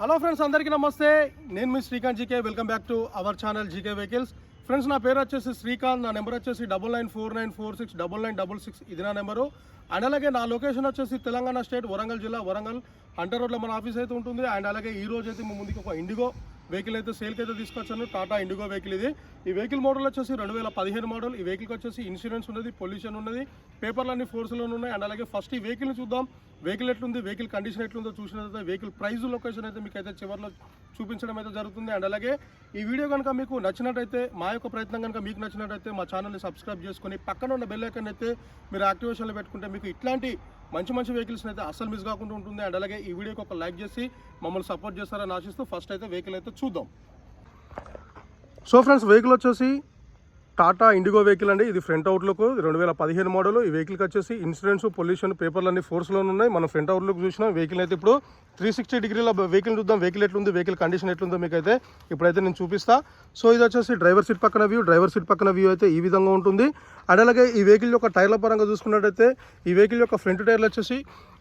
Hello friends, అందరికీ నమస్తే. నేను మీ Srikanth GK. Welcome back to our channel GK vehicles. Friends, నా పేరు వచ్చేసి శ్రీకాంత్. నా నెంబర్ వచ్చేసి 9949469966. ఇది నా నెంబరు. అండ్ అలాగే నా లొకేషన్ వచ్చేసి తెలంగాణ స్టేట్, వరంగల్ జిల్లా, వరంగల్ హంటర్ రోడ్లో మన ఆఫీస్ అయితే ఉంటుంది. అండ్ అలాగే ఈ రోజు అయితే మీ ముందుకు ఒక ఇండిగో వెహికల్ అయితే సేల్కి అయితే తీసుకొచ్చాను. టాటా ఇండిగో వెహికల్ ఇది. ఈ వెహికల్ మోడల్ వచ్చేసి 2015 మోడల్. ఈ వెహికల్కి వచ్చేసి ఇన్సూరెన్స్ ఉన్నది, పొల్యూషన్ ఉన్నది, పేపర్లు అన్ని ఫోర్స్లోనే ఉన్నాయి. అండ్ అలాగే ఫస్ట్ ఈ వెహికల్ని చూద్దాం. వెహికల్ ఎట్లుంది, వెహికల్ కండిషన్ ఎట్లుందో చూసిన తర్వాత వెహికల్ ప్రైస్, లొకేషన్ అయితే మీకు అయితే చివరిలో చూపించడం అయితే జరుగుతుంది. అండ్ అలాగే ఈ వీడియో కనుక మీకు నచ్చినట్టయితే, మా యొక్క ప్రయత్నం కనుక మీకు నచ్చినట్టయితే మా ఛానల్ని సబ్స్క్రైబ్ చేసుకొని పక్కన ఉన్న బెల్ ఐకాన్ అయితే మీరు యాక్టివేషన్లో పెట్టుకుంటే మీకు ఇట్లాంటి మంచి మంచి వెహికల్స్ అయితే అస్సలు మిస్ కాకుండా ఉంటుంది. అండ్ అలాగే ఈ వీడియోకి ఒక లైక్ చేసి మమ్మల్ని సపోర్ట్ చేస్తారని ఆశిస్తూ ఫస్ట్ అయితే వెహికల్ అయితే చూద్దాం. సో ఫ్రెండ్స్, వెహికల్ వచ్చేసి టాటా ఇండిగో వెహికల్ అండి. ఇది ఫ్రంట్ అవుట్లుక్ 2015 మోడల్. ఈ వెహికల్కి వచ్చేసి ఇన్సూరెన్స్, పొల్యూషన్, పేపర్లు అన్ని ఫోర్స్లో ఉన్నాయి. మనం ఫ్రంట్ అవుట్లుక్ చూసినాం. వెహికల్ అయితే ఇప్పుడు 360 డిగ్రీల వెహికల్ చూద్దాం. వెహికల్ ఎట్లుంది, వెహికల్ కండిషన్ ఎట్లుందో మీకు అయితే ఇప్పుడైతే నేను చూపిస్తా. సో ఇది వచ్చేసి డ్రైవర్ సీట్ పక్కన వ్యూ. డ్రైవర్ సీట్ పక్కన వ్యూ అయితే ఈ విధంగా ఉంటుంది. అండ్ అలాగే ఈ వెహికల్ యొక్క టైర్ల పరంగా చూసుకున్నట్టయితే ఈ వెహికల్ యొక్క ఫ్రంట్ టైర్లు వచ్చేసి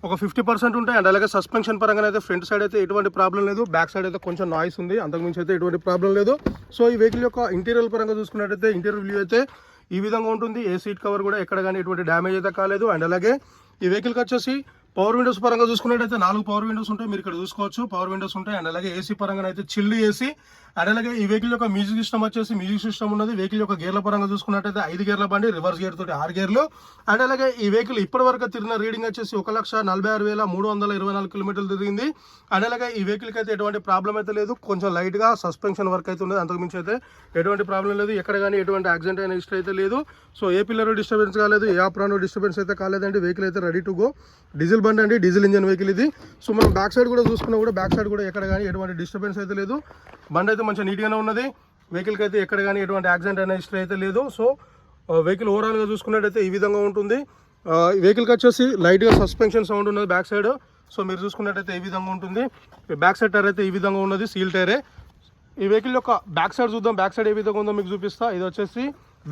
ఒక 50% ఉంటాయి. అండ్ అలాగే సస్పెన్షన్ పరంగా అయితే ఫ్రంట్ సైడ్ అయితే ఎటువంటి ప్రాబ్లం లేదు. బ్యాక్ సైడ్ అయితే కొంచెం నాయిస్ ఉంది, అంతకుమించి అయితే ఎటువంటి ప్రాబ్లం లేదు. సో ఈ వెహికల్ యొక్క ఇంటీరియర్ పరంగా చూసుకున్నట్టయితే ఇంటీరియర్ వ్యూ అయితే ఈ విధంగా ఉంటుంది. ఏ సీట్ కవర్ కూడా ఎక్కడ కానీ ఎటువంటి డ్యామేజ్ అయితే కాలేదు. అండ్ అలాగే ఈ వెహికల్కి వచ్చేసి పవర్ విండోస్ పరంగా చూసుకున్నట్టయితే 4 పవర్ విండోస్ ఉంటాయి. మీరు ఇక్కడ చూసుకోవచ్చు, పవర్ విండోస్ ఉంటాయి. అండ్ అలాగే ఏసీ పరంగా అయితే చిల్డ్ ఏసీ. అండ్ అలాగే ఈ వెహికల్ యొక్క మ్యూజిక్ సిస్టమ్ వచ్చేసి మ్యూజిక్ సిస్టమ్ ఉన్నది. వెహికల్ యొక్క గేర్ల పరంగా చూసుకున్నట్టయితే 5 గేర్ల బండి, రివర్స్ గేర్ తోటి 6 గేర్లు. అండ్ అలాగే ఈ వెహికల్ ఇప్పటి వరకు తిరిగిన రీడింగ్ వచ్చేసి 1,46,324 కిలోమీటర్లు తిరిగింది. అండ్ అలాగే ఈ వెహికల్కి అయితే ఎటువంటి ప్రాబ్లం అయితే లేదు. కొంచెం లైట్గా సస్పెన్షన్ వర్క్ అయితే ఉన్నది, అంతకుమించి అయితే ఎటువంటి ప్రాబ్లం లేదు. ఎక్కడ కానీ ఎటువంటి యాక్సిడెంట్ అయిన హిస్టరీ అయితే లేదు. సో ఏ పిల్లర్ డిస్టర్బెన్స్ కాలేదు, ఏ ఆప్రానో డిస్టర్బెన్స్ అయితే కాలేదండి. వెహికల్ అయితే రెడీ టు గో. డీజిల్ బండి అండి, డీజిల్ ఇంజన్ వెహికల్ ఇది. సో మనం బ్యాక్ సైడ్ కూడా చూసుకున్నా కూడా బ్యాక్ సైడ్ కూడా ఎక్కడ కానీ ఎటువంటి డిస్టర్బెన్స్ అయితే లేదు. బండి అయితే మంచిగా నీట్గానే ఉన్నది. వెహికల్కి అయితే ఎక్కడ కానీ ఎటువంటి యాక్సిడెంట్ అయిన హిస్టరీ అయితే లేదు. సో వెహికల్ ఓవరాల్గా చూసుకున్నట్టయితే ఈ విధంగా ఉంటుంది. వెహికల్కి వచ్చేసి లైట్గా సస్పెన్షన్ సౌండ్ ఉన్నది బ్యాక్ సైడ్. సో మీరు చూసుకున్నట్టయితే ఈ విధంగా ఉంటుంది. బ్యాక్ సైడ్ టైర్ అయితే ఈ విధంగా ఉన్నది, సీల్ టైరే. ఈ వెహికల్ యొక్క బ్యాక్ సైడ్ చూద్దాం. బ్యాక్ సైడ్ ఏ విధంగా ఉందో మీకు చూపిస్తా. ఇది వచ్చేసి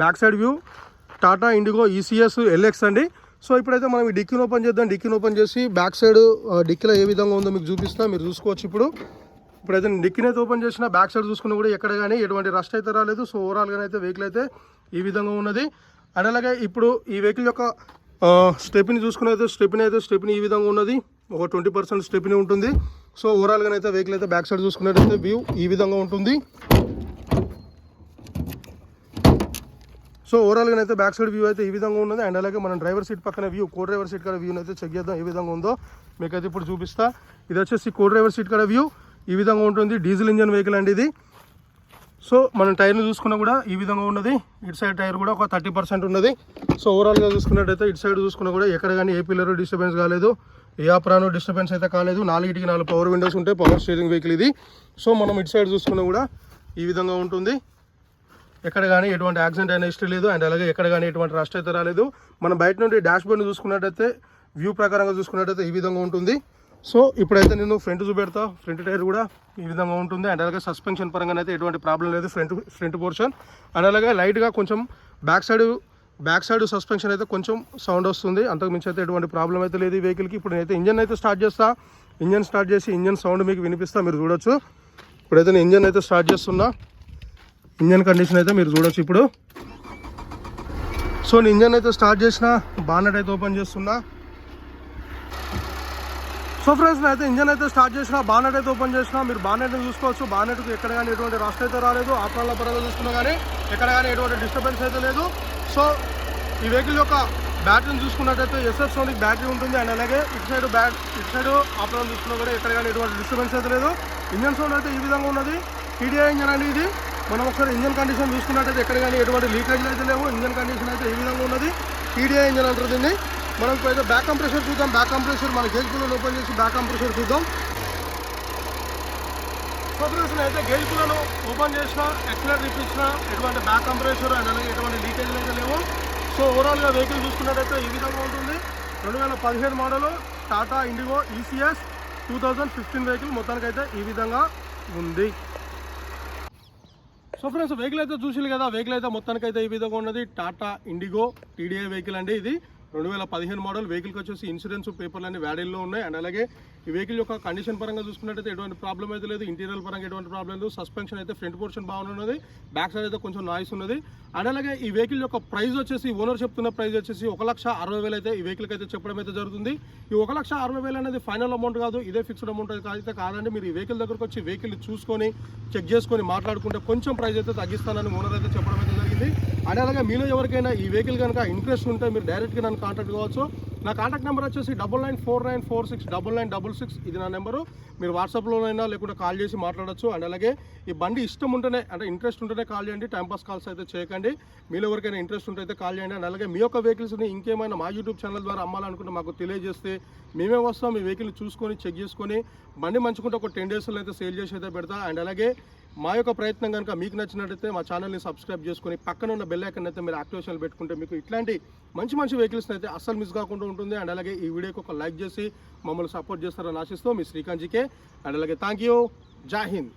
back side view. Tata IndiGo ECS LX అండి. సో ఇప్పుడైతే మనం ఈ డిక్కీని ఓపెన్ చేద్దాం. డిక్కీని ఓపెన్ చేసి బ్యాక్ సైడ్ డిక్కీలో ఏ విధంగా ఉందో మీకు చూపిస్తా, మీరు చూసుకోవచ్చు. ఇప్పుడైతే డిక్కీని అయితే ఓపెన్ చేసిన బ్యాక్ సైడ్ చూసుకున్నా కూడా ఎక్కడ కానీ ఎటువంటి రస్ట్ అయితే రాలేదు. సో ఓవరాల్గా అయితే వెహికల్ అయితే ఈ విధంగా ఉన్నది. అండ్ అలాగే ఇప్పుడు ఈ వెహికల్ యొక్క స్టెప్ని చూసుకున్నైతే స్టెప్ని ఈ విధంగా ఉన్నది. ఒక 20% స్టెప్ని ఉంటుంది. సో ఓవరాల్గా అయితే వెహికల్ అయితే బ్యాక్ సైడ్ చూసుకున్నట్టయితే వ్యూ ఈ విధంగా ఉంటుంది. సో ఓవరాల్గా అయితే బ్యాక్ సైడ్ వ్యూ అయితే ఈ విధంగా ఉన్నది. అండ్ అలాగే మనం డ్రైవర్ సీట్ పక్కన వ్యూ, కో డ్రైవర్ సీట్ కాడ వ్యూని అయితే చెక్ చేద్దాం ఏ విధంగా ఉందో మీకైతే ఇప్పుడు చూపిస్తా. ఇది వచ్చేసి కో డ్రైవర్ సీట్ కాడ వ్యూ ఈ విధంగా ఉంటుంది. డీజిల్ ఇంజన్ వెహికల్ అండి ఇది. సో మనం టైర్ని చూసుకున్నా కూడా ఈ విధంగా ఉన్నది. ఇటు సైడ్ టైర్ కూడా ఒక 30% ఉన్నది. సో ఓవరాల్గా చూసుకున్నట్టయితే ఇటు సైడ్ చూసుకున్నా కూడా ఎక్కడ కానీ ఏ పిల్లర్ డిస్టర్బెన్స్ కాలేదు, ఏ ఆప్రానో డిస్టర్బెన్స్ అయితే కాలేదు. 4 పవర్ విండోస్ ఉంటాయి. పవర్ స్టీరింగ్ వెహికల్ ఇది. సో మనం ఇటు సైడ్ చూసుకున్నా కూడా ఈ విధంగా ఉంటుంది. ఎక్కడ కానీ ఎటువంటి యాక్సిడెంట్ అయిన హిస్టరీ లేదు. అండ్ అలాగే ఎక్కడ కానీ ఎటువంటి రస్ట్ అయితే రాలేదు. మనం బయట నుండి డాష్ బోర్డ్ని చూసుకున్నట్టయితే వ్యూ ప్రకారంగా చూసుకున్నట్టయితే ఈ విధంగా ఉంటుంది. సో ఇప్పుడైతే నేను ఫ్రంట్ చూపెడతా. ఫ్రంట్ టైర్ కూడా ఈ విధంగా ఉంటుంది. అండ్ అలాగే సస్పెన్షన్ పరంగా అయితే ఎటువంటి ప్రాబ్లం లేదు. Front portion. అండ్ అలాగే లైట్గా కొంచెం బ్యాక్ సైడ్ సస్పెన్షన్ అయితే కొంచెం సౌండ్ వస్తుంది, అంతకుమించి అయితే ఎటువంటి ప్రాబ్లం అయితే లేదు ఈ వెహికల్కి. ఇప్పుడు నేనైతే ఇంజన్ అయితే స్టార్ట్ చేస్తా. ఇంజన్ స్టార్ట్ చేసి ఇంజన్ సౌండ్ మీకు వినిపిస్తా, మీరు చూడొచ్చు. ఇప్పుడైతే నేను ఇంజన్ అయితే స్టార్ట్ చేస్తున్నా. ఇంజన్ కండిషన్ అయితే మీరు చూడొచ్చు ఇప్పుడు. సో నేను ఇంజన్ అయితే స్టార్ట్ చేసిన, బానెట్ అయితే ఓపెన్ చేస్తున్నా. సో ఫ్రెండ్స్, నేనైతే ఇంజన్ అయితే స్టార్ట్ చేసిన, బానెట్ అయితే ఓపెన్ చేసిన. మీరు బానెట్ని చూసుకోవచ్చు. బానెట్కి ఎక్కడ కానీ ఎటువంటి రస్ట్ అయితే రాలేదు. ఆప్రాల పరంగా చూసుకున్నా కానీ ఎక్కడ కానీ ఎటువంటి డిస్టర్బెన్స్ అయితే లేదు. సో ఈ వెహికల్ యొక్క బ్యాటరీని చూసుకున్నట్టయితే SF సోనిక్ బ్యాటరీ ఉంటుంది. అండ్ అలాగే ఇటు సైడ్ ఆప్రాలు చూసుకున్నా కూడా ఎక్కడ కానీ ఎటువంటి డిస్టర్బెన్స్ అయితే లేదు. ఇంజన్ సౌండ్ అయితే ఈ విధంగా ఉన్నది. TDI ఇంజన్ అండి ఇది. మనం ఒకసారి ఇంజన్ కండిషన్ చూసుకున్నట్టయితే ఎక్కడ కానీ ఎటువంటి లీకేజ్లు అయితే లేవు. ఇంజన్ కండిషన్ అయితే ఈ విధంగా ఉన్నది. TDI ఇంజన్ అంటారు దీన్ని. మనం అయితే బ్యాక్ కంప్రెషర్ చూద్దాం. బ్యాక్ కంప్రెషర్ మన గేజ్ కూలర్ ఓపెన్ చేసి బ్యాక్ కంప్రెషర్ చూద్దాం. సో ఫ్రెండ్స్, అయితే గేజ్ కూలర్ను ఓపెన్ చేసిన, ఎక్సలరేటర్ ఇప్పించిన, ఎటువంటి బ్యాక్ కంప్రెషర్ అండ్ అలాగే ఎటువంటి లీకేజ్లు అయితే లేవు. సో ఓవరాల్గా వెహికల్ చూసుకున్నట్టయితే ఈ విధంగా ఉంటుంది. 2015 model Tata IndiGo ECS 2015 vehicle మొత్తానికైతే ఈ విధంగా ఉంది. సో ఫ్రెండ్స్, వెహికల్ అయితే చూసిరు కదా. వెహికల్ అయితే మొత్తానికైతే ఈ విధంగా ఉన్నది. టాటా ఇండిగో TDI వెహికల్ అండి ఇది. 2015 మోడల్. వెహికల్కి వచ్చేసి ఇన్సూరెన్స్ పేపర్లు అన్ని వ్యాలిడ్లో ఉన్నాయి. అండ్ అలాగే ఈ వెహికల్ యొక్క కండిషన్ పరంగా చూసుకున్నట్టయితే ఎటువంటి ప్రాబ్లం అయితే లేదు, ఇంటీరియర్ పరంగా ఎటువంటి ప్రాబ్లం లేదు, సస్పెన్షన్ అయితే ఫ్రంట్ పోర్షన్ బాగున్నది, బ్యాక్ సైడ్ అయితే కొంచెం నాయిస్ ఉన్నది. అండ్ అలాగే ఈ వెహికల్ యొక్క ప్రైస్ వచ్చేసి ఓనర్ చెప్తున్న ప్రైస్ వచ్చేసి 1,60,000 అయితే ఈ వెహికల్కి అయితే చెప్పడం అయితే జరుగుతుంది. ఈ 1,60,000 అనేది ఫైనల్ అమౌంట్ కాదు, ఇదే ఫిక్స్డ్ అమౌంట్ అయితే కాదండి. మీరు ఈ వెహికల్ దగ్గరకు వచ్చి వెహికల్ చూసుకొని చెక్ చేసుకొని మాట్లాడుకుంటే కొంచెం ప్రైస్ అయితే తగ్గిస్తానని ఓనర్ అయితే చెప్పడం అయితే జరిగింది. అండ్ అలాగే మీలో ఎవరికైనా ఈ వెహికల్ కనుక ఇంట్రెస్ట్ ఉంటే మీరు డైరెక్ట్గా నన్ను కాంటాక్ట్ కావచ్చు. నా కాంటాక్ట్ నెంబర్ వచ్చేసి 9949469966. ఇది నా నెంబరు. మీరు వాట్సాప్లోనైనా లేకుంటే కాల్ చేసి మాట్లాడచ్చు. అండ్ అలాగే ఈ బండి ఇష్టం ఉంటేనే అంటే ఇంట్రెస్ట్ ఉంటేనే కాల్ చేయండి, టైంపాస్ కాల్స్ అయితే చేయకండి. మీలో ఎవరికైనా ఇంట్రెస్ట్ ఉంటే అయితే కాల్ చేయండి. అండ్ అలాగే మీ యొక్క వెహికల్స్ని ఇంకేమైనా మా యూట్యూబ్ ఛానల్ ద్వారా అమ్మాలనుకుంటే మాకు తెలియజేస్తే మేమే వస్తాం. మీ వెహికల్ని చూసుకొని చెక్ చేసుకొని బండి మంచుకుంటే ఒక 10 డేస్లో అయితే సేల్ చేసి అయితే పెడతా. అండ్ అలాగే మా యొక్క ప్రయత్నం కనుక మీకు నచ్చినట్టయితే మా ఛానల్ని సబ్స్క్రైబ్ చేసుకొని పక్కన ఉన్న బెల్ ఐకాన్ అయితే మీరు యాక్టివేషన్ పెట్టుకుంటే మీకు ఇట్లాంటి మంచి వెహికల్స్ని అయితే అస్సలు మిస్ కాకుండా ఉంటుంది. అండ్ అలాగే ఈ వీడియోకి ఒక లైక్ చేసి మమ్మల్ని సపోర్ట్ చేస్తారని ఆశిస్తూ మీ శ్రీకాంత్ జీకే. అండ్ అలాగే థ్యాంక్ యూ. జై హింద్.